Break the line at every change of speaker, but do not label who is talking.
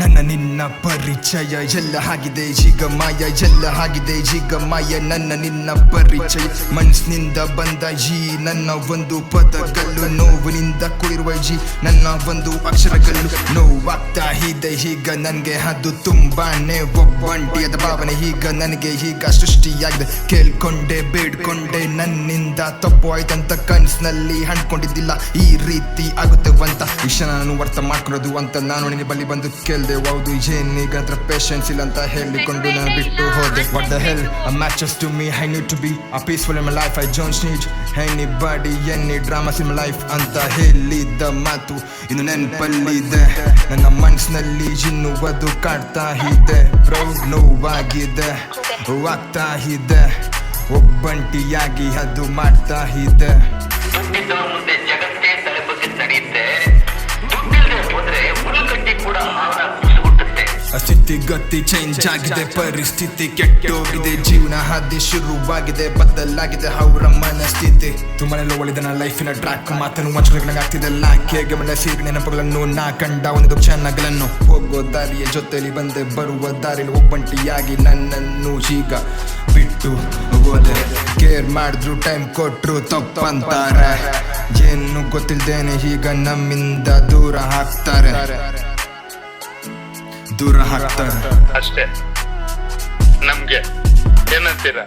ನನ್ನ ನಿನ್ನ ಪರಿಚಯ ಎಲ್ಲ ಆಗಿದೆ ಈಗ ಮಾಯ, ಎಲ್ಲ ಆಗಿದೆ ಈಗ ಮಾಯ. ನನ್ನ ನಿನ್ನ ಪರಿಚಯ ಮನಸ್ಸಿನಿಂದ ಬಂದ ಈ ನನ್ನ ಒಂದು ಪದಗಳು, ನೋವಿನಿಂದ ಕೂಡಿರುವ ಜಿ ನನ್ನ ಒಂದು ಅಕ್ಷರಗಳು. ನೋವಾಗ್ತಾ ಇದೆ ಈಗ ನನಗೆ, ಅದು ತುಂಬಾನೇ ಒಬ್ಬಂಟಿಯಾದ ಭಾವನೆ ಈಗ ನನಗೆ ಈಗ ಸೃಷ್ಟಿಯಾಗಿದೆ. ಕೇಳ್ಕೊಂಡೆ ಬೇಡ್ಕೊಂಡೆ ನನ್ನಿಂದ ತಪ್ಪು ಆಯ್ತಂತ, ಕನಸಿನಲ್ಲಿ ಹಣ್ಕೊಂಡಿದ್ದಿಲ್ಲ ಈ ರೀತಿ ಆಗುತ್ತೆ ಅಂತ. ವಿಷಯ ನಾನು ಅರ್ಥ ಮಾಡ್ಕೊಳ್ಳೋದು ಅಂತ ನಾನು ನಿನ್ನ ಬಳಿ ಬಂದು ಕೇಳ್ದೆ. ಹೌದು ಏನೀಗ ಹತ್ರ ಪೇಷನ್ಸ್ ಇಲ್ಲ ಅಂತ ಹೇಳಿಕೊಂಡು ನಾನು ಬಿಟ್ಟು ಹೋದೆ. What the hell, a matches to me, I need to be a peaceful in my life. I don't need anybody, any dramas in my life ಅಂತ ಹೇಳಿದ್ದ ಮಾತು ಇನ್ನು ನೆನಪಲ್ಲಿದೆ. ನನ್ನ ಮನಸ್ಸಿನಲ್ಲಿ ಇನ್ನು ಅದು ಕಾಡ್ತಾ ಇದೆ. ಬ್ರೋ ನೋವಾಗಿದೆ, ಆಗ್ತಾ ಇದೆ, ಒಬ್ಬಂಟಿಯಾಗಿ ಅದು ಮಾಡ್ತಾ ಇದೆ. ಸ್ಥಿತಿಗತಿ ಚೇಂಜ್ ಆಗಿದೆ, ಪರಿಸ್ಥಿತಿ ಕೆಟ್ಟೋಗಿದೆ, ಜೀವನ ಹಾದಿ ಶುರುವಾಗಿದೆ, ಬದಲಾಗಿದೆ ಅವರ ಮನಸ್ಥಿತಿ. ತುಂಬಾನೇ ಒಳ್ಳೆದ ನನ್ನ ಲೈಫಿನ ಟ್ರ್ಯಾಕ್ ಮಾತನ್ನು ಮಂಚನಾಗ್ತಿದೆ. ಲಾಕೆಗೆ ಮನೆ ಸೇರಿ ನೆನಪುಗಳನ್ನು ನಾ ಕಂಡ ಒಂದು ಕ್ಷಣಗಳನ್ನು. ಹೋಗೋ ದಾರಿಯ ಜೊತೆಲಿ ಬಂದೆ, ಬರುವ ದಾರಿಯಲ್ಲಿ ಒಬ್ಬಂಟಿಯಾಗಿ ನನ್ನನ್ನು ಈಗ ಬಿಟ್ಟು ಹೋದೆ. ಕೇರ್ ಮಾಡಿದ್ರು ಟೈಮ್ ಕೊಟ್ರು ತಪ್ಪಂತಾರೆ, ಏನು ಗೊತ್ತಿಲ್ದೇನೆ ಈಗ ನಮ್ಮಿಂದ ದೂರ ಹಾಕ್ತಾರೆ
ಅಷ್ಟೇ. ನಮ್ಗೆ ಏನಂತೀರ?